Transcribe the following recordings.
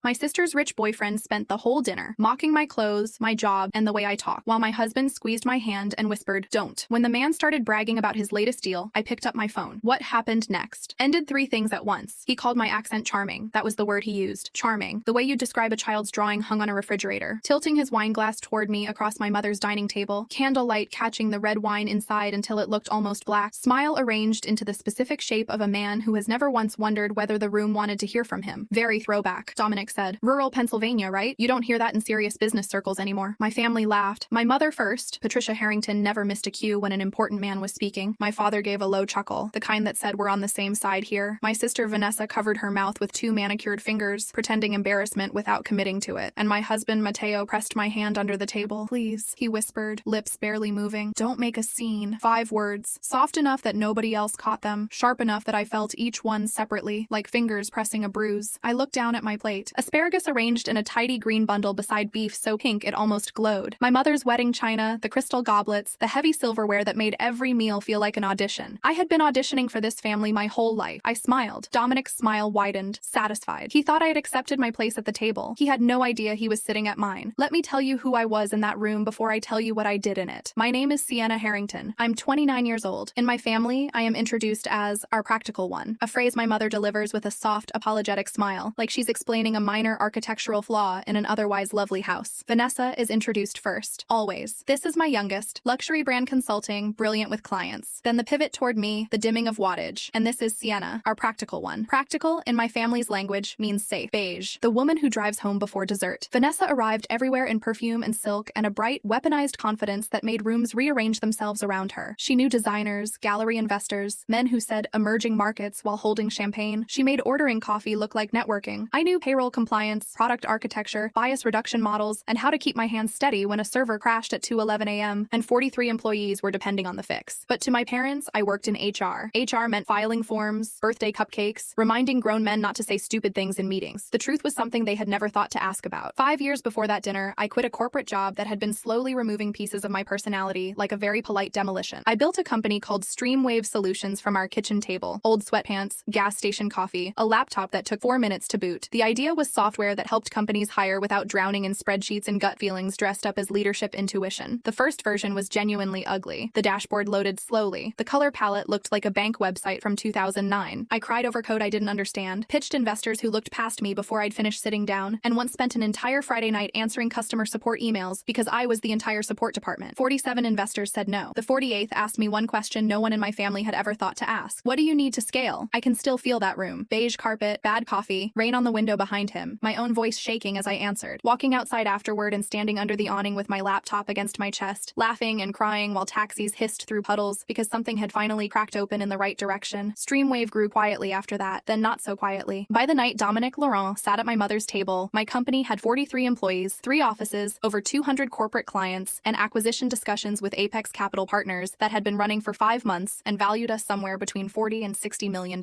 My sister's rich boyfriend spent the whole dinner mocking my clothes, my job, and the way I talk, while my husband squeezed my hand and whispered, "Don't." When the man started bragging about his latest deal, I picked up my phone. What happened next? Ended three things at once. He called my accent charming. That was the word he used. Charming. The way you describe a child's drawing hung on a refrigerator. Tilting his wine glass toward me across my mother's dining table, candlelight catching the red wine inside until it looked almost black, smile arranged into the specific shape of a man who has never once wondered whether the room wanted to hear from him. Very throwback, Dominic said. Rural Pennsylvania, right? You don't hear that in serious business circles anymore. My family laughed. My mother first. Patricia Harrington never missed a cue when an important man was speaking. My father gave a low chuckle, the kind that said we're on the same side here. My sister Vanessa covered her mouth with two manicured fingers, pretending embarrassment without committing to it. And my husband Mateo pressed my hand under the table. "Please," he whispered, lips barely moving. "Don't make a scene." 5 words, soft enough that nobody else caught them, sharp enough that I felt each one separately, like fingers pressing a bruise. I looked down at my plate. Asparagus arranged in a tidy green bundle beside beef so pink it almost glowed. My mother's wedding china, the crystal goblets, the heavy silverware that made every meal feel like an audition. I had been auditioning for this family my whole life. I smiled. Dominic's smile widened, satisfied. He thought I had accepted my place at the table. He had no idea he was sitting at mine. Let me tell you who I was in that room before I tell you what I did in it. My name is Sienna Harrington. I'm 29 years old. In my family, I am introduced as our practical one, a phrase my mother delivers with a soft, apologetic smile, like she's explaining a minor architectural flaw in an otherwise lovely house. Vanessa is introduced first, always. This is my youngest, luxury brand consulting, brilliant with clients. Then the pivot toward me, the dimming of wattage. And this is Sienna, our practical one. Practical, in my family's language, means safe. Beige, the woman who drives home before dessert. Vanessa arrived everywhere in perfume and silk and a bright, weaponized confidence that made rooms rearrange themselves around her. She knew designers, gallery investors, men who said emerging markets while holding champagne. She made ordering coffee look like networking. I knew payroll compliance, product architecture, bias reduction models, and how to keep my hands steady when a server crashed at 2:11 a.m. and 43 employees were depending on the fix. But to my parents, I worked in HR. HR meant filing forms, birthday cupcakes, reminding grown men not to say stupid things in meetings. The truth was something they had never thought to ask about. 5 years before that dinner, I quit a corporate job that had been slowly removing pieces of my personality like a very polite demolition. I built a company called Streamwave Solutions from our kitchen table. Old sweatpants, gas station coffee, a laptop that took 4 minutes to boot. The idea was software that helped companies hire without drowning in spreadsheets and gut feelings dressed up as leadership intuition. The first version was genuinely ugly. The dashboard loaded slowly. The color palette looked like a bank website from 2009. I cried over code I didn't understand, pitched investors who looked past me before I'd finished sitting down, and once spent an entire Friday night answering customer support emails because I was the entire support department. 47 investors said no. The 48th asked me one question no one in my family had ever thought to ask. What do you need to scale? I can still feel that room. Beige carpet, bad coffee, rain on the window behind him, my own voice shaking as I answered. Walking outside afterward and standing under the awning with my laptop against my chest, laughing and crying while taxis hissed through puddles because something had finally cracked open in the right direction. Streamwave grew quietly after that, then not so quietly. By the night Dominic Laurent sat at my mother's table, my company had 43 employees, 3 offices, over 200 corporate clients, and acquisition discussions with Apex Capital Partners that had been running for 5 months and valued us somewhere between $40 and $60 million.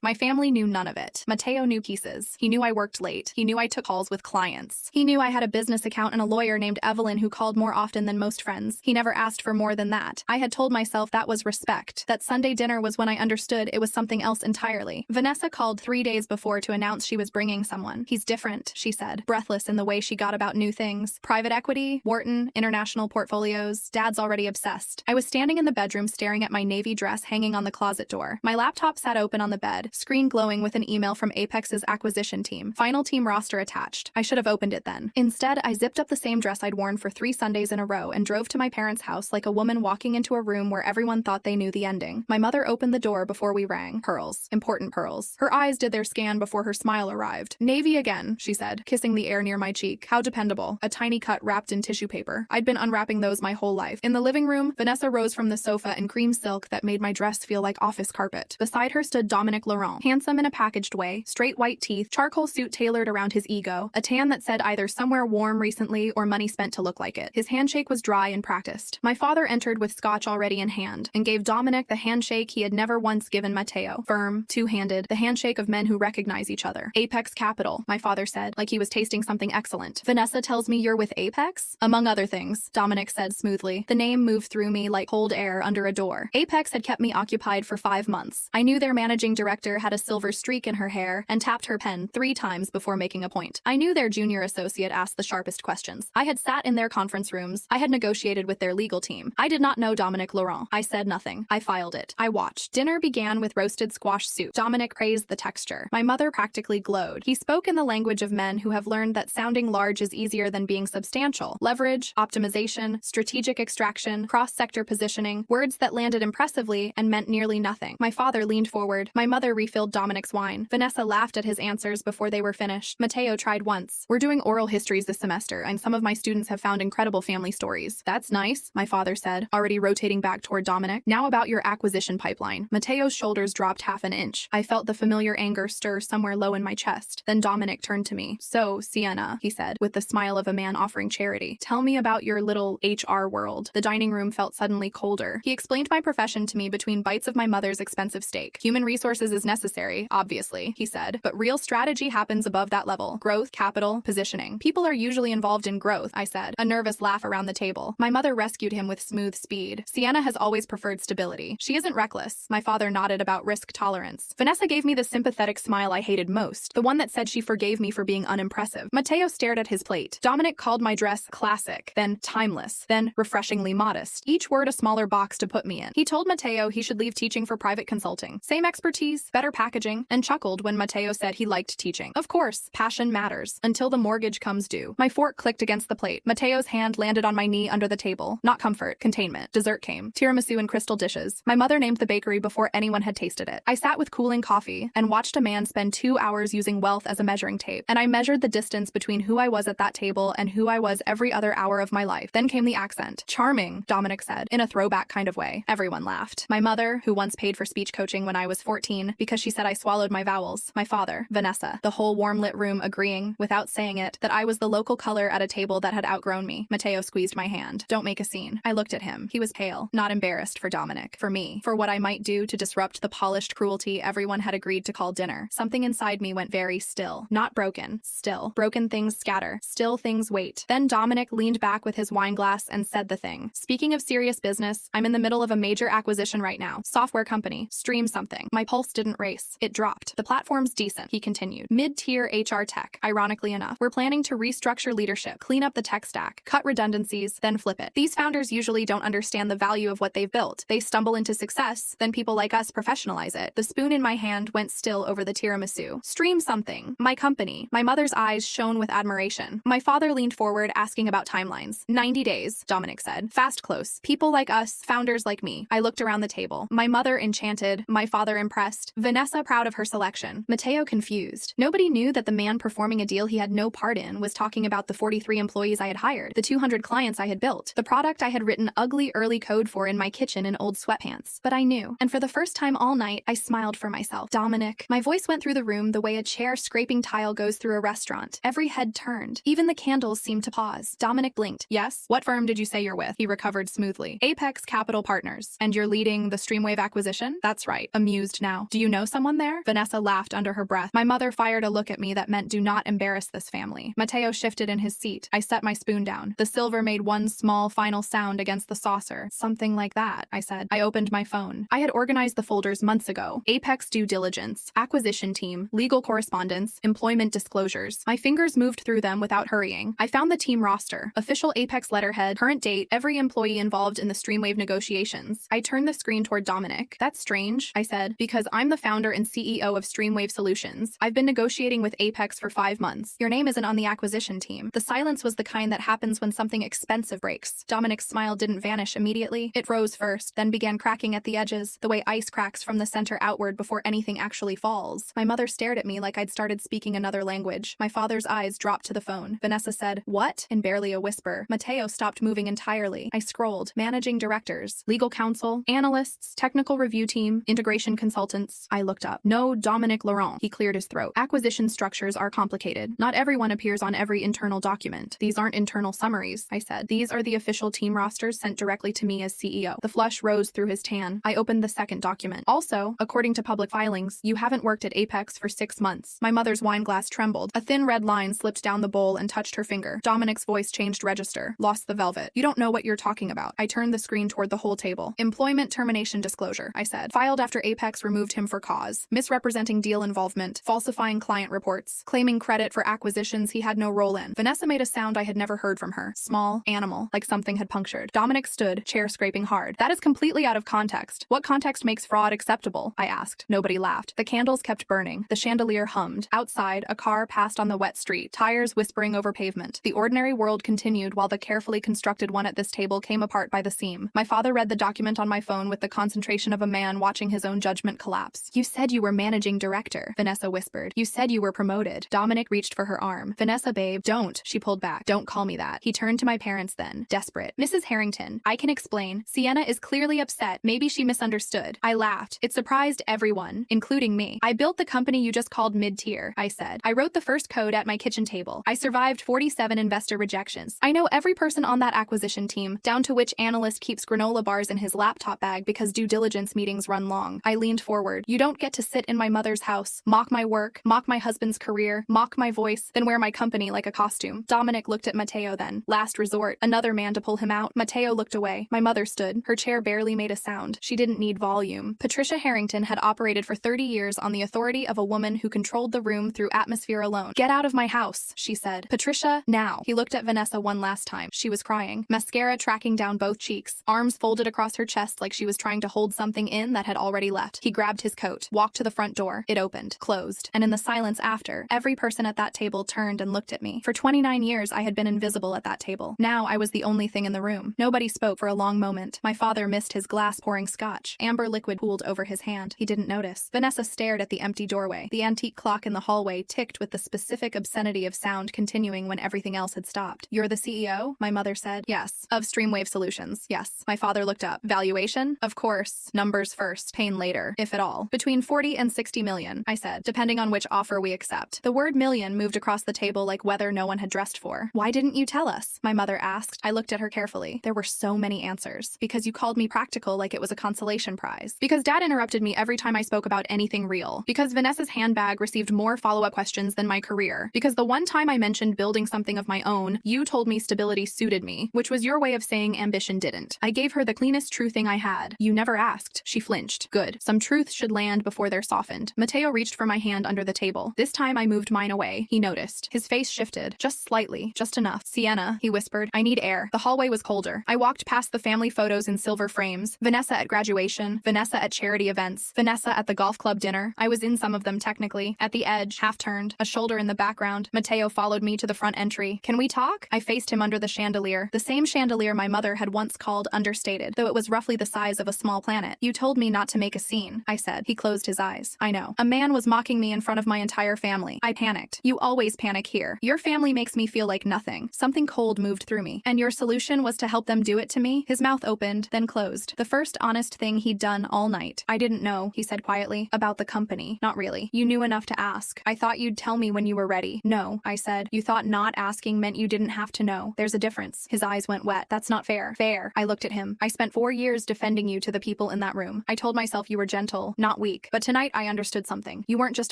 My family knew none of it. Mateo knew pieces. He knew I worked late. He knew I took calls with clients. He knew I had a business account and a lawyer named Evelyn who called more often than most friends. He never asked for more than that. I had told myself that was respect. That Sunday dinner was when I understood it was something else entirely. Vanessa called 3 days before to announce she was bringing someone. He's different, she said, breathless in the way she got about new things. Private equity, Wharton, international portfolios. Dad's already obsessed. I was standing in the bedroom staring at my navy dress hanging on the closet door. My laptop sat open on the bed, screen glowing with an email from Apex's acquisition team. Final team roster attached. I should have opened it then. Instead, I zipped up the same dress I'd worn for 3 Sundays in a row and drove to my parents' house like a woman walking into a room where everyone thought they knew the ending. My mother opened the door before we rang. Pearls. Important pearls. Her eyes did their scan before her smile arrived. Navy again, she said, kissing the air near my cheek. How dependable. A tiny cut wrapped in tissue paper. I'd been unwrapping those my whole life. In the living room, Vanessa rose from the sofa in cream silk that made my dress feel like office carpet. Beside her stood Dominic Laurent, handsome in a packaged way, straight white teeth, charcoal suit tailored around his ego, a tan that said either somewhere warm recently or money spent to look like it. His handshake was dry and practiced. My father entered with scotch already in hand and gave Dominic the handshake he had never once given Mateo. Firm, two-handed, the handshake of men who recognize each other. Apex Capital, my father said, like he was tasting something excellent. Vanessa tells me you're with Apex? Among other things, Dominic said smoothly. The name moved through me like cold air under a door. Apex had kept me occupied for 5 months. I knew their managing director had a silver streak in her hair and tapped her pen 3 times before before making a point. I knew their junior associate asked the sharpest questions. I had sat in their conference rooms. I had negotiated with their legal team. I did not know Dominic Laurent. I said nothing. I filed it. I watched. Dinner began with roasted squash soup. Dominic praised the texture. My mother practically glowed. He spoke in the language of men who have learned that sounding large is easier than being substantial. Leverage, optimization, strategic extraction, cross-sector positioning, words that landed impressively and meant nearly nothing. My father leaned forward. My mother refilled Dominic's wine. Vanessa laughed at his answers before they were finished. Mateo tried once. We're doing oral histories this semester, and some of my students have found incredible family stories. That's nice, my father said, already rotating back toward Dominic. Now about your acquisition pipeline. Mateo's shoulders dropped half an inch. I felt the familiar anger stir somewhere low in my chest. Then Dominic turned to me. So, Sienna, he said, with the smile of a man offering charity, tell me about your little HR world. The dining room felt suddenly colder. He explained my profession to me between bites of my mother's expensive steak. Human resources is necessary, obviously, he said, but real strategy happens above that level. Growth, capital, positioning. People are usually involved in growth, I said, a nervous laugh around the table. My mother rescued him with smooth speed. Sienna has always preferred stability. She isn't reckless. My father nodded about risk tolerance. Vanessa gave me the sympathetic smile I hated most, the one that said she forgave me for being unimpressive. Mateo stared at his plate. Dominic called my dress classic, then timeless, then refreshingly modest, each word a smaller box to put me in. He told Mateo he should leave teaching for private consulting. Same expertise, better packaging, and chuckled when Mateo said he liked teaching. Of course, passion matters, until the mortgage comes due. My fork clicked against the plate. Mateo's hand landed on my knee under the table. Not comfort, containment. Dessert came. Tiramisu in crystal dishes. My mother named the bakery before anyone had tasted it. I sat with cooling coffee and watched a man spend 2 hours using wealth as a measuring tape, and I measured the distance between who I was at that table and who I was every other hour of my life. Then came the accent. Charming, Dominic said, in a throwback kind of way. Everyone laughed. My mother, who once paid for speech coaching when I was 14 because she said I swallowed my vowels. My father, Vanessa, the whole warm-lit room agreeing, without saying it, that I was the local color at a table that had outgrown me. Mateo squeezed my hand. Don't make a scene. I looked at him. He was pale, not embarrassed for Dominic, for me, for what I might do to disrupt the polished cruelty everyone had agreed to call dinner. Something inside me went very still. Not broken. Still. Broken things scatter. Still things wait. Then Dominic leaned back with his wine glass and said the thing. Speaking of serious business, I'm in the middle of a major acquisition right now. Software company. Stream something. My pulse didn't race. It dropped. The platform's decent, he continued. Mid-tier HR tech, ironically enough. We're planning to restructure leadership, clean up the tech stack, cut redundancies, then flip it. These founders usually don't understand the value of what they've built. They stumble into success, then people like us professionalize it. The spoon in my hand went still over the tiramisu. Stream something. My company. My mother's eyes shone with admiration. My father leaned forward, asking about timelines. 90 days, Dominic said. Fast close. People like us, founders like me. I looked around the table. My mother enchanted, my father impressed, Vanessa proud of her selection, Mateo confused. Nobody knew that the man performing a deal he had no part in was talking about the 43 employees I had hired, the 200 clients I had built, the product I had written ugly early code for in my kitchen in old sweatpants. But I knew, and for the first time all night, I smiled for myself. Dominic. My voice went through the room the way a chair scraping tile goes through a restaurant. Every head turned. Even the candles seemed to pause. Dominic blinked. Yes? What firm did you say you're with? He recovered smoothly. Apex Capital Partners. And you're leading the Streamwave acquisition? That's right. Amused now. Do you know someone there? Vanessa laughed under her breath. My mother fired a look at me that meant do not embarrass this family. Mateo shifted in his seat. I set my spoon down. The silver made one small final sound against the saucer. Something like that, I said. I opened my phone. I had organized the folders months ago. Apex due diligence, acquisition team, legal correspondence, employment disclosures. My fingers moved through them without hurrying. I found the team roster, official Apex letterhead, current date, every employee involved in the Streamwave negotiations. I turned the screen toward Dominic. That's strange, I said, because I'm the founder and CEO of Streamwave Solutions. I've been negotiating with Apex for 5 months. Your name isn't on the acquisition team. The silence was the kind that happens when something expensive breaks. Dominic's smile didn't vanish immediately. It rose first, then began cracking at the edges, the way ice cracks from the center outward before anything actually falls. My mother stared at me like I'd started speaking another language. My father's eyes dropped to the phone. Vanessa said, "What?" in barely a whisper. Mateo stopped moving entirely. I scrolled. Managing directors, legal counsel, analysts, technical review team, integration consultants. I looked up. No, Dominic Laurent. He cleared his throat. Acquisition structures are complicated. Not everyone appears on every internal document. These aren't internal summaries, I said. These are the official team rosters sent directly to me as CEO. The flush rose through his tan. I opened the second document. Also, according to public filings, you haven't worked at Apex for 6 months. My mother's wine glass trembled. A thin red line slipped down the bowl and touched her finger. Dominic's voice changed register. Lost the velvet. You don't know what you're talking about. I turned the screen toward the whole table. Employment termination disclosure, I said. Filed after Apex removed him for cause. Misrepresenting deal involvement. Falsifying client reports. reports, claiming credit for acquisitions he had no role in. Vanessa made a sound I had never heard from her. Small, animal, like something had punctured. Dominic stood, chair scraping hard. That is completely out of context. What context makes fraud acceptable? I asked. Nobody laughed. The candles kept burning. The chandelier hummed. Outside, a car passed on the wet street, tires whispering over pavement. The ordinary world continued while the carefully constructed one at this table came apart by the seam. My father read the document on my phone with the concentration of a man watching his own judgment collapse. You said you were managing director, Vanessa whispered. You said you were promoted. Dominic reached for her arm. Vanessa, babe, don't. She pulled back. Don't call me that. He turned to my parents then, desperate. Mrs. Harrington, I can explain. Sienna is clearly upset. Maybe she misunderstood. I laughed. It surprised everyone, including me. I built the company you just called mid-tier, I said. I wrote the first code at my kitchen table. I survived 47 investor rejections. I know every person on that acquisition team, down to which analyst keeps granola bars in his laptop bag because due diligence meetings run long. I leaned forward. You don't get to sit in my mother's house, mock my work, mock my husband's career, mock my voice, then wear my company like a costume. Dominic looked at Matteo then. Last resort. Another man to pull him out. Matteo looked away. My mother stood. Her chair barely made a sound. She didn't need volume. Patricia Harrington had operated for 30 years on the authority of a woman who controlled the room through atmosphere alone. Get out of my house, she said. Patricia, now. He looked at Vanessa one last time. She was crying. Mascara tracking down both cheeks. Arms folded across her chest like she was trying to hold something in that had already left. He grabbed his coat, walked to the front door. It opened, closed, and in the silence after, every person at that table turned and looked at me. For 29 years, I had been invisible at that table. Now I was the only thing in the room. Nobody spoke for a long moment. My father missed his glass pouring scotch. Amber liquid pooled over his hand. He didn't notice. Vanessa stared at the empty doorway. The antique clock in the hallway ticked with the specific obscenity of sound continuing when everything else had stopped. You're the CEO? My mother said. Yes. Of Streamwave Solutions. Yes. My father looked up. Valuation? Of course. Numbers first. Pain later, if at all. Between 40 and 60 million, I said, depending on which offer we accept. The word million moved across the table like weather no one had dressed for. Why didn't you tell us? My mother asked. I looked at her carefully. There were so many answers. Because you called me practical like it was a consolation prize. Because Dad interrupted me every time I spoke about anything real. Because Vanessa's handbag received more follow-up questions than my career. Because the one time I mentioned building something of my own, you told me stability suited me, which was your way of saying ambition didn't. I gave her the cleanest true thing I had. You never asked. She flinched. Good. Some truths should land before they're softened. Matteo reached for my hand under the table. This time I moved mine away. He noticed. His face shifted. Just slightly. Just enough. Sienna, he whispered. I need air. The hallway was colder. I walked past the family photos in silver frames. Vanessa at graduation. Vanessa at charity events. Vanessa at the golf club dinner. I was in some of them technically. At the edge, half-turned, a shoulder in the background. Matteo followed me to the front entry. Can we talk? I faced him under the chandelier. The same chandelier my mother had once called understated, though it was roughly the size of a small planet. You told me not to make a scene, I said. He closed his eyes. I know. A man was mocking me in front of my entire family. I panicked. You always panic here. Your family makes me feel like nothing. Something cold moved through me. And your solution was to help them do it to me? His mouth opened, then closed. The first honest thing he'd done all night. I didn't know, he said quietly, about the company. Not really. You knew enough to ask. I thought you'd tell me when you were ready. No, I said. You thought not asking meant you didn't have to know. There's a difference. His eyes went wet. That's not fair. Fair. I looked at him. I spent 4 years defending you to the people in that room. I told myself you were gentle, not weak. But tonight I understood something. You weren't just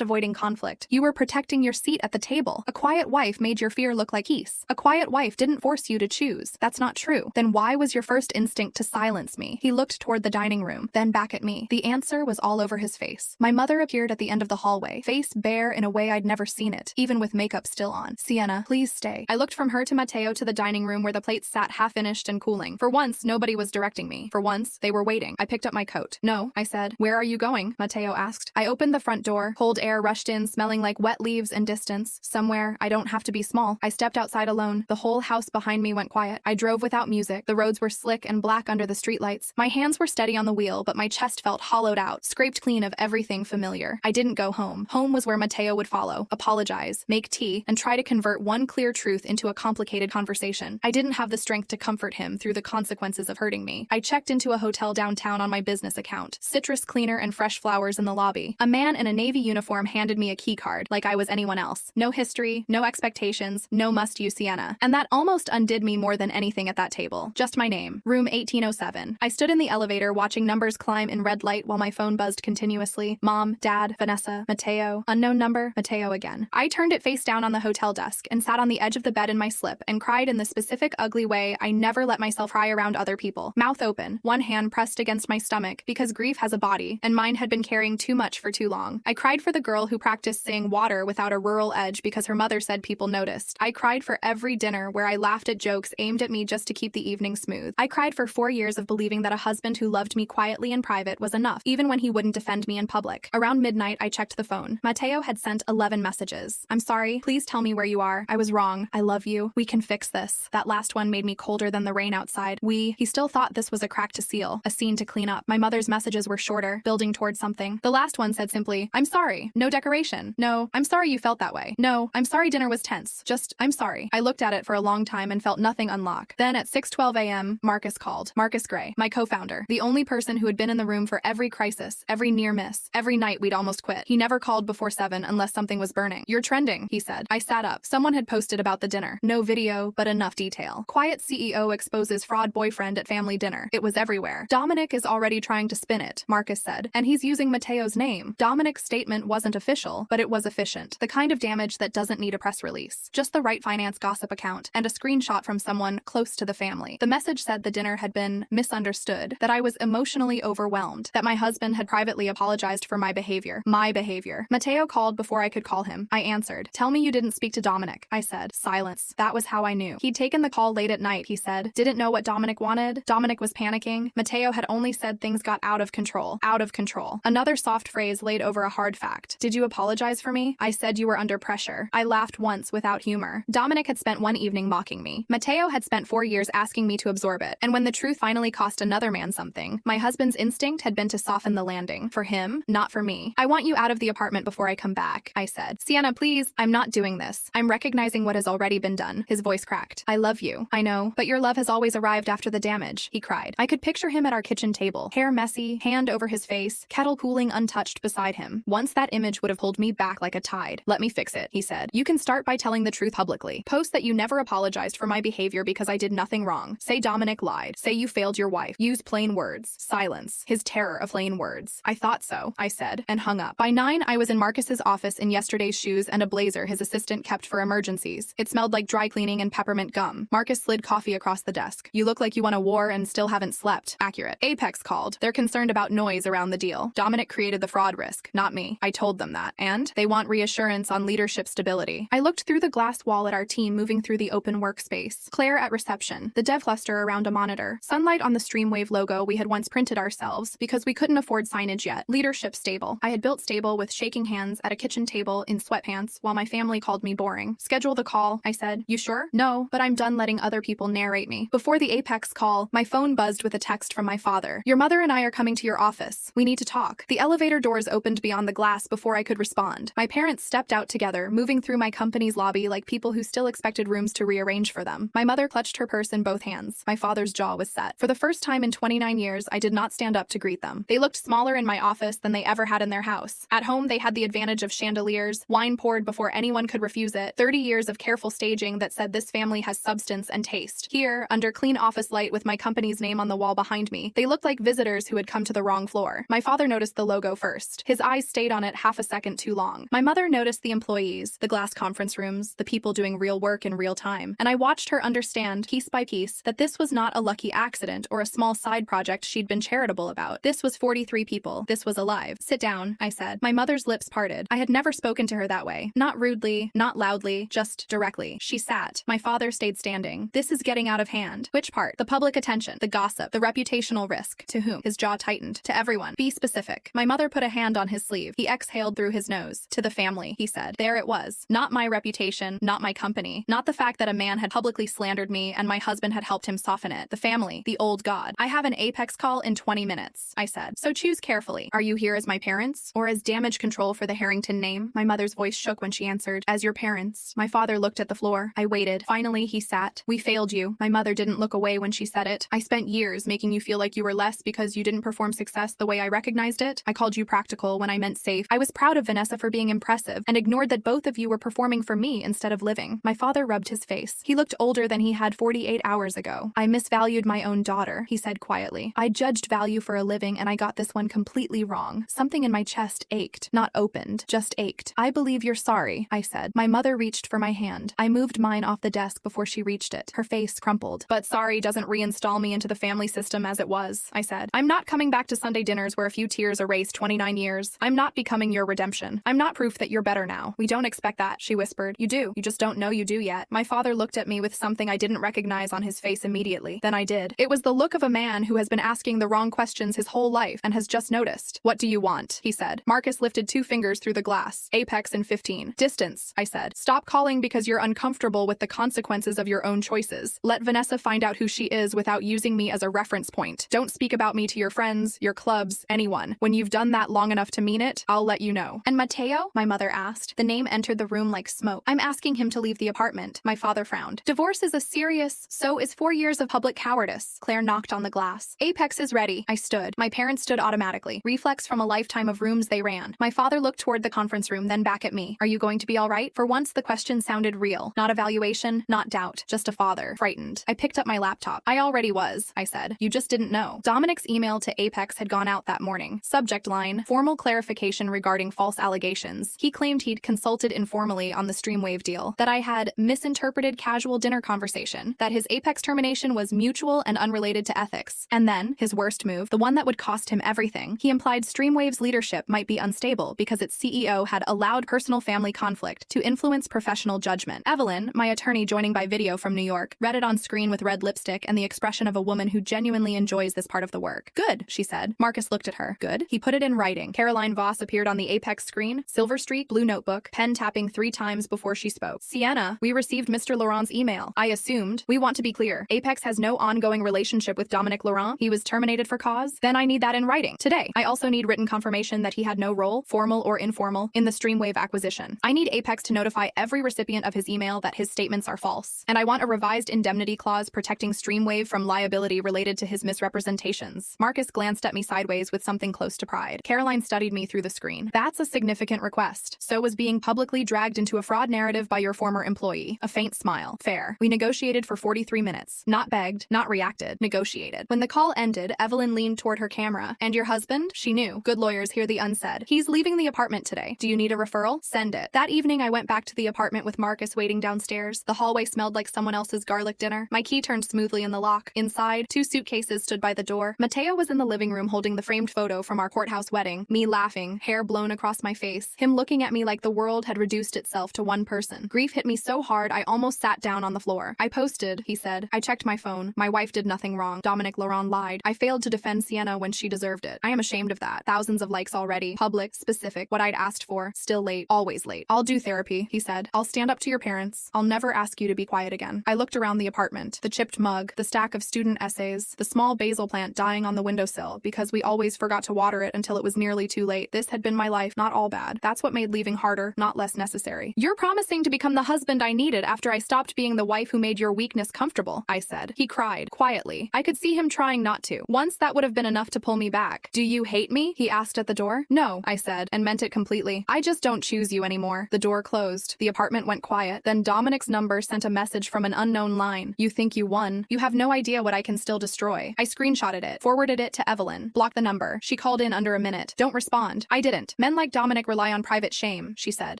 avoiding conflict. You were protecting your seat at the table. A quiet wife made your fear look like peace. A quiet wife didn't force you to choose. That's not true. Then why was your first instinct to silence me? He looked toward the dining room, then back at me. The answer was all over his face. My mother appeared at the end of the hallway, face bare in a way I'd never seen it, even with makeup still on. Sienna, please stay. I looked from her to Matteo to the dining room where the plates sat half-finished and cooling. For once, nobody was directing me. For once, they were waiting. I picked up my coat. No, I said. Where are you going? Matteo asked. I opened the front door. Cold air rushed in, smelling like wet leaves and distance. Somewhere, I don't have to be small. I stepped outside alone. The whole house behind me went quiet. I drove without music. The roads were slick and black under the streetlights. My hands were steady on the wheel, but my chest felt hollowed out, scraped clean of everything familiar. I didn't go home. Home was where Matteo would follow, apologize, make tea, and try to convert one clear truth into a complicated conversation. I didn't have the strength to comfort him through the consequences of hurting me. I checked into a hotel downtown on my business account. Citrus cleaner and fresh flowers in the lobby. A man in a navy uniform handed me a key card, like I was anyone else. No history, no expectations, no must-use Sienna. And that almost undid me more than anything at that table. Just my name. Room 1807. I stood in the elevator watching numbers climb in red light while my phone buzzed continuously. Mom, Dad, Vanessa, Matteo. Unknown number, Matteo again. I turned it face down on the hotel desk and sat on the edge of the bed in my slip and cried in the specific ugly way I never let myself cry around other people. Mouth open, one hand pressed against my stomach because grief has a body and mine had been carrying too much for too long. I cried for the girl who practiced saying drinking water without a rural edge because her mother said people noticed. I cried for every dinner where I laughed at jokes aimed at me just to keep the evening smooth. I cried for 4 years of believing that a husband who loved me quietly in private was enough, even when he wouldn't defend me in public. Around midnight, I checked the phone. Mateo had sent 11 messages. I'm sorry. Please tell me where you are. I was wrong. I love you. We can fix this. That last one made me colder than the rain outside. He still thought this was a crack to seal, a scene to clean up. My mother's messages were shorter, building towards something. The last one said simply, I'm sorry. No decoration. No, I'm sorry you felt that way. No, I'm sorry dinner was tense. Just, I'm sorry. I looked at it for a long time and felt nothing unlock. Then at 6:12 a.m., Marcus called. Marcus Gray, my co-founder, the only person who had been in the room for every crisis, every near miss, every night we'd almost quit. He never called before 7 unless something was burning. You're trending, he said. I sat up. Someone had posted about the dinner. No video, but enough detail. Quiet CEO exposes fraud boyfriend at family dinner. It was everywhere. Dominic is already trying to spin it, Marcus said, and he's using Mateo's name. Dominic's statement wasn't official, but it was efficient. The kind of damage that doesn't need a press release. Just the right finance gossip account and a screenshot from someone close to the family. The message said the dinner had been misunderstood, that I was emotionally overwhelmed, that my husband had privately apologized for my behavior. My behavior. Mateo called before I could call him. I answered. Tell me you didn't speak to Dominic, I said. Silence. That was how I knew. He'd taken the call late at night, he said. Didn't know what Dominic wanted. Dominic was panicking. Mateo had only said things got out of control. Out of control. Another soft phrase laid over a hard fact. Did you apologize for me? I said you were under pressure. I laughed once without humor. Dominic had spent one evening mocking me. Mateo had spent 4 years asking me to absorb it. And when the truth finally cost another man something, my husband's instinct had been to soften the landing. For him, not for me. I want you out of the apartment before I come back, I said. Sienna, please. I'm not doing this. I'm recognizing what has already been done. His voice cracked. I love you. I know, but your love has always arrived after the damage, he cried. I could picture him at our kitchen table, hair messy, hand over his face, kettle cooling untouched beside him. Once that image would have pulled me back like a tide. Let me fix it, he said. You can start by telling the truth publicly. Post that you never apologized for my behavior because I did nothing wrong. Say Dominic lied. Say you failed your wife. Use plain words. Silence. His terror of plain words. I thought so, I said, and hung up. By 9, I was in Marcus's office in yesterday's shoes and a blazer his assistant kept for emergencies. It smelled like dry cleaning and peppermint gum. Marcus slid coffee across the desk. You look like you won a war and still haven't slept. Accurate. Apex called. They're concerned about noise around the deal. Dominic created the fraud risk, not me. I told them that. And they want reassurance on leadership stability. I looked through the glass wall at our team moving through the open workspace. Claire at reception. The dev cluster around a monitor. Sunlight on the Streamwave logo we had once printed ourselves because we couldn't afford signage yet. Leadership stable. I had built stable with shaking hands at a kitchen table in sweatpants while my family called me boring. Schedule the call, I said. You sure? No, but I'm done letting other people narrate me. Before the Apex call, my phone buzzed with a text from my father. Your mother and I are coming to your office. We need to talk. The elevator doors opened beyond the glass before I could respond. My parents stepped out together, moving through my company's lobby like people who still expected rooms to rearrange for them. My mother clutched her purse in both hands. My father's jaw was set. For the first time in 29 years, I did not stand up to greet them. They looked smaller in my office than they ever had in their house. At home, they had the advantage of chandeliers, wine poured before anyone could refuse it, 30 years of careful staging that said this family has substance and taste. Here, under clean office light with my company's name on the wall behind me, they looked like visitors who had come to the wrong floor. My father noticed the logo first. His eyes stayed on it half a second too long. My mother noticed the employees, the glass conference rooms, the people doing real work in real time, and I watched her understand, piece by piece, that this was not a lucky accident or a small side project she'd been charitable about. This was 43 people. This was alive. Sit down, I said. My mother's lips parted. I had never spoken to her that way. Not rudely, not loudly, just directly. She sat. My father stayed standing. This is getting out of hand. Which part? The public attention, the gossip, the reputational risk. To whom? His jaw tightened. To everyone. Be specific. My mother put a hand on his sleeve. He exhaled through his nose. To the family, he said. There it was. Not my reputation, not my company, not the fact that a man had publicly slandered me and my husband had helped him soften it. The family, the old god. I have an Apex call in 20 minutes, I said. So choose carefully. Are you here as my parents? Or as damage control for the Harrington name? My mother's voice shook when she answered. As your parents. My father looked at the floor. I waited. Finally, he sat. We failed you. My mother didn't look away when she said it. I spent years making you feel like you were less because you didn't perform success the way I recognized it. I called you practical when I meant safe. I was proud of Vanessa for being impressive and ignored that both of you were performing for me instead of living. My father rubbed his face. He looked older than he had 48 hours ago. I misvalued my own daughter, he said quietly. I judged value for a living and I got this one completely wrong. Something in my chest ached, not opened, just ached. I believe you're sorry, I said. My mother reached for my hand. I moved mine off the desk before she reached it. Her face crumpled. But sorry doesn't reinstall me into the family system as it was, I said. I'm not coming back to Sunday dinners where a few tears erase 29 years. I'm not becoming your redemption. I'm not not proof that you're better now. We don't expect that, she whispered. You do. You just don't know you do yet. My father looked at me with something I didn't recognize on his face immediately. Then I did. It was the look of a man who has been asking the wrong questions his whole life and has just noticed. What do you want? He said. Marcus lifted 2 fingers through the glass. Apex in 15. Distance, I said. Stop calling because you're uncomfortable with the consequences of your own choices. Let Vanessa find out who she is without using me as a reference point. Don't speak about me to your friends, your clubs, anyone. When you've done that long enough to mean it, I'll let you know. And Mateo? My mother asked. The name entered the room like smoke. I'm asking him to leave the apartment. My father frowned. Divorce is a serious, so is 4 years of public cowardice. Claire knocked on the glass. Apex is ready. I stood. My parents stood automatically. Reflex from a lifetime of rooms they ran. My father looked toward the conference room, then back at me. Are you going to be all right? For once, the question sounded real. Not evaluation, not doubt. Just a father. Frightened. I picked up my laptop. I already was, I said. You just didn't know. Dominic's email to Apex had gone out that morning. Subject line, formal clarification regarding false allegations. He claimed he'd consulted informally on the Streamwave deal, that I had misinterpreted casual dinner conversation, that his Apex termination was mutual and unrelated to ethics. And then, his worst move, the one that would cost him everything, he implied Streamwave's leadership might be unstable because its CEO had allowed personal family conflict to influence professional judgment. Evelyn, my attorney joining by video from New York, read it on screen with red lipstick and the expression of a woman who genuinely enjoys this part of the work. Good, she said. Marcus looked at her. Good? He put it in writing. Caroline Voss appeared on the Apex screen, silver streak, blue notebook, pen tapping 3 times before she spoke. Sienna, we received Mr. Laurent's email. I assumed. We want to be clear. Apex has no ongoing relationship with Dominic Laurent. He was terminated for cause. Then I need that in writing. Today. I also need written confirmation that he had no role, formal or informal, in the Streamwave acquisition. I need Apex to notify every recipient of his email that his statements are false. And I want a revised indemnity clause protecting Streamwave from liability related to his misrepresentations. Marcus glanced at me sideways with something close to pride. Caroline studied me through the screen. That's a significant request. So was being publicly dragged into a fraud narrative by your former employee. A faint smile. Fair. We negotiated for 43 minutes. Not begged, not reacted. Negotiated. When the call ended, Evelyn leaned toward her camera. And your husband? She knew. Good lawyers hear the unsaid. He's leaving the apartment today. Do you need a referral? Send it. That evening I went back to the apartment with Marcus waiting downstairs. The hallway smelled like someone else's garlic dinner. My key turned smoothly in the lock. Inside, 2 suitcases stood by the door. Mateo was in the living room holding the framed photo from our courthouse wedding. Me laughing, hair blown across my face. Him looking at me like the world had reduced itself to one person. Grief hit me so hard I almost sat down on the floor. I posted, he said. I checked my phone. My wife did nothing wrong. Dominic Laurent lied. I failed to defend Sienna when she deserved it. I am ashamed of that. Thousands of likes already. Public, specific, what I'd asked for. Still late. Always late. I'll do therapy, he said. I'll stand up to your parents. I'll never ask you to be quiet again. I looked around the apartment. The chipped mug, the stack of student essays, the small basil plant dying on the windowsill because we always forgot to water it until it was nearly too late. This had been my life, not all bad. That's what made leaving harder, not less necessary. You're promising to become the husband I needed after I stopped being the wife who made your weakness comfortable, I said. He cried, quietly. I could see him trying not to. Once that would have been enough to pull me back. Do you hate me? He asked at the door. No, I said, and meant it completely. I just don't choose you anymore. The door closed. The apartment went quiet. Then Dominic's number sent a message from an unknown line. You think you won? You have no idea what I can still destroy. I screenshotted it, forwarded it to Evelyn. Block the number. She called in under a minute. Don't respond. I didn't. Men like Dominic rely on private shame, she said.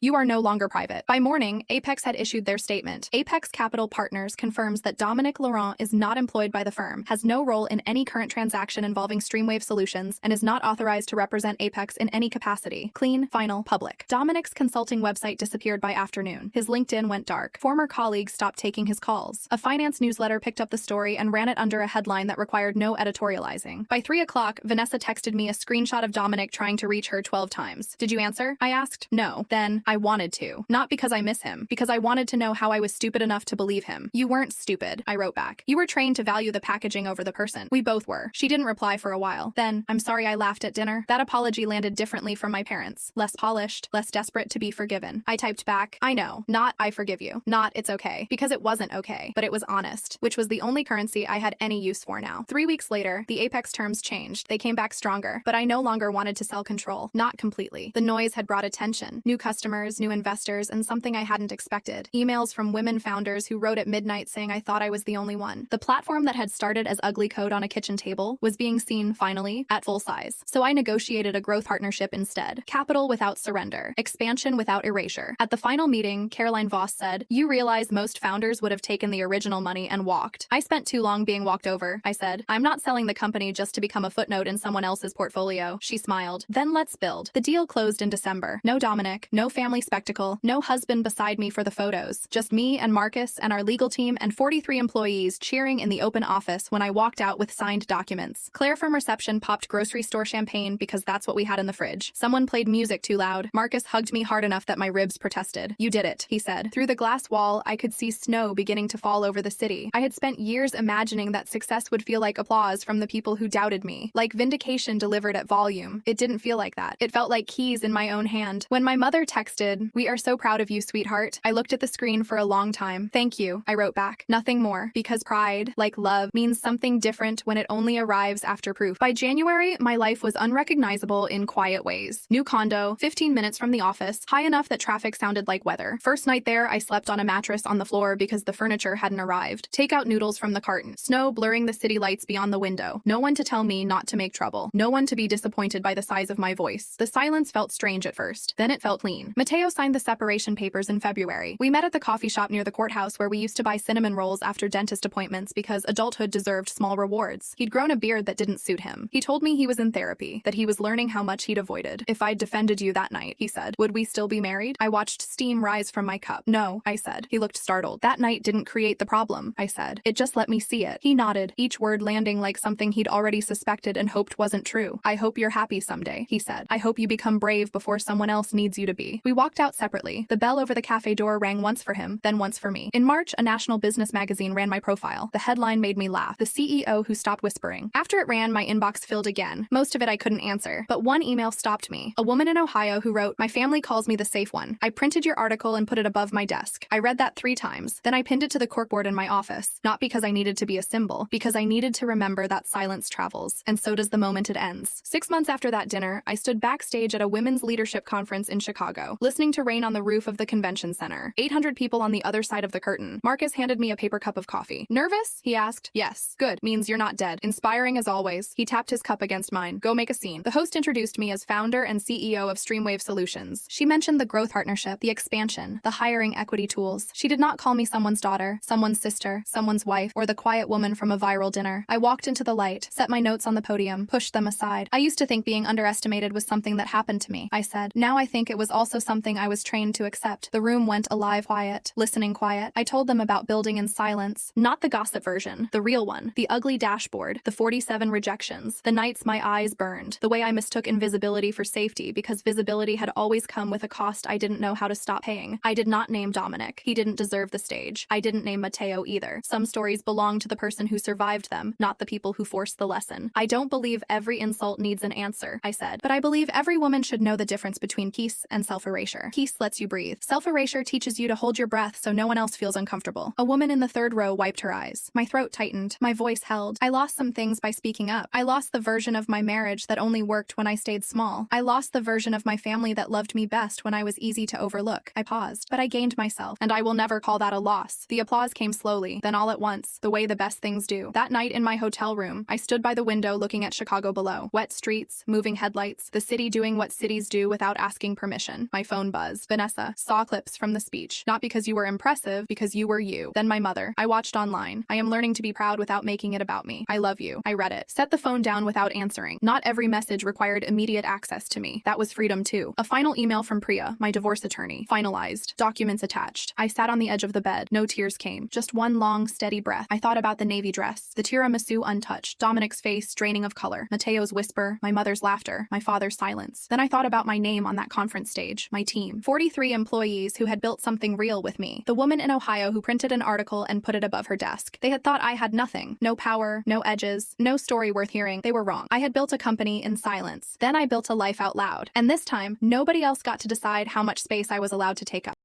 You are no longer private. By morning, Apex had issued their statement. Apex Capital Partners confirms that Dominic Laurent is not employed by the firm, has no role in any current transaction involving Streamwave Solutions, and is not authorized to represent Apex in any capacity. Clean, final, public. Dominic's consulting website disappeared by afternoon. His LinkedIn went dark. Former colleagues stopped taking his calls. A finance newsletter picked up the story and ran it under a headline that required no editorializing. By 3 o'clock, Vanessa texted me a screenshot of Dominic trying to reach her 12 times. Did you answer? I asked. No. Then, I wanted to. Not because I miss him. Because I wanted to know how I was stupid enough to believe him. You weren't stupid, I wrote back. You were trained to value the packaging over the person. We both were. She didn't reply for a while. Then, I'm sorry I laughed at dinner. That apology landed differently from my parents. Less polished, less desperate to be forgiven. I typed back, I know. Not, I forgive you. Not, it's okay. Because it wasn't okay. But it was honest, which was the only currency I had any use for now. 3 weeks later, the Apex terms changed. They came back stronger. But I no longer wanted to sell control. Not completely. The noise had brought attention. New customers, new investors, and something I hadn't expected. Emails from women founders who wrote at midnight saying I thought I was the only one. The platform that had started as ugly code on a kitchen table was being seen, finally, at full size. So I negotiated a growth partnership instead. Capital without surrender. Expansion without erasure. At the final meeting, Caroline Voss said, you realize most founders would have taken the original money and walked. I spent too long being walked over, I said. I'm not selling the company just to become a footnote in someone else's portfolio. She smiled. Then let's build. The deal closed in December. December. No Dominic, no family spectacle, no husband beside me for the photos. Just me and Marcus and our legal team and 43 employees cheering in the open office when I walked out with signed documents. Claire from reception popped grocery store champagne because that's what we had in the fridge. Someone played music too loud. Marcus hugged me hard enough that my ribs protested. "You did it," he said. Through the glass wall, I could see snow beginning to fall over the city. I had spent years imagining that success would feel like applause from the people who doubted me, like vindication delivered at volume. It didn't feel like that. It felt like keys in my own hand. When my mother texted, "We are so proud of you, sweetheart," I looked at the screen for a long time. "Thank you," I wrote back. Nothing more, because pride, like love, means something different when it only arrives after proof. By January, my life was unrecognizable in quiet ways. New condo, 15 minutes from the office, high enough that traffic sounded like weather. First night there, I slept on a mattress on the floor because the furniture hadn't arrived. Takeout noodles from the carton. Snow blurring the city lights beyond the window. No one to tell me not to make trouble. No one to be disappointed by the size of my voice. The silence felt strange at first. Then it felt clean. Mateo signed the separation papers in February. We met at the coffee shop near the courthouse where we used to buy cinnamon rolls after dentist appointments because adulthood deserved small rewards. He'd grown a beard that didn't suit him. He told me he was in therapy, that he was learning how much he'd avoided. "If I'd defended you that night," he said, "would we still be married?" I watched steam rise from my cup. "No," I said. He looked startled. "That night didn't create the problem," I said. "It just let me see it." He nodded, each word landing like something he'd already suspected and hoped wasn't true. "I hope you're happy someday," he said. "I hope you become brave before someone else needs you to be." We walked out separately. The bell over the cafe door rang once for him, then once for me. In March, a national business magazine ran my profile. The headline made me laugh. "The CEO who stopped whispering." After it ran, my inbox filled again. Most of it I couldn't answer, but one email stopped me. A woman in Ohio who wrote, "My family calls me the safe one. I printed your article and put it above my desk. I read that 3 times. Then I pinned it to the corkboard in my office. Not because I needed to be a symbol, because I needed to remember that silence travels, and so does the moment it ends." 6 months after that dinner, I stood backstage at a women's leadership conference in Chicago, listening to rain on the roof of the convention center. 800 people on the other side of the curtain. Marcus handed me a paper cup of coffee. "Nervous?" he asked. "Yes." "Good. Means you're not dead." Inspiring as always. He tapped his cup against mine. "Go make a scene." The host introduced me as founder and CEO of Streamwave Solutions. She mentioned the growth partnership, the expansion, the hiring equity tools. She did not call me someone's daughter, someone's sister, someone's wife, or the quiet woman from a viral dinner. I walked into the light, set my notes on the podium, pushed them aside. "I used to think being underestimated was something that happened to me," I said. "Now I think it was also something I was trained to accept." The room went alive quiet, listening quiet. I told them about building in silence. Not the gossip version, the real one. The ugly dashboard, the 47 rejections, the nights my eyes burned, the way I mistook invisibility for safety because visibility had always come with a cost I didn't know how to stop paying. I did not name Dominic. He didn't deserve the stage. I didn't name Mateo either. Some stories belong to the person who survived them, not the people who forced the lesson. "I don't believe every insult needs an answer," I said, "but I believe every woman should know the difference between peace and self-erasure. Peace lets you breathe. Self-erasure teaches you to hold your breath so no one else feels uncomfortable." A woman in the third row wiped her eyes. My throat tightened. My voice held. "I lost some things by speaking up. I lost the version of my marriage that only worked when I stayed small. I lost the version of my family that loved me best when I was easy to overlook." I paused, but I gained myself, and I will never call that a loss. The applause came slowly, then all at once, the way the best things do. That night in my hotel room, I stood by the window looking at Chicago below. Wet streets, moving headlights, the city doing what cities do without asking permission. My phone buzzed. "Vanessa, saw clips from the speech. Not because you were impressive, because you were you." Then my mother. "I watched online. I am learning to be proud without making it about me. I love you." I read it. Set the phone down without answering. Not every message required immediate access to me. That was freedom too. A final email from Priya, my divorce attorney. Finalized. Documents attached. I sat on the edge of the bed. No tears came. Just one long, steady breath. I thought about the navy dress, the tiramisu untouched, Dominic's face draining of color, Mateo's whisper, my mother's laughter, my father's silence. Then I thought about my name on that conference stage, my team. 43 employees who had built something real with me. The woman in Ohio who printed an article and put it above her desk. They had thought I had nothing. No power, no edges, no story worth hearing. They were wrong. I had built a company in silence. Then I built a life out loud. And this time, nobody else got to decide how much space I was allowed to take up.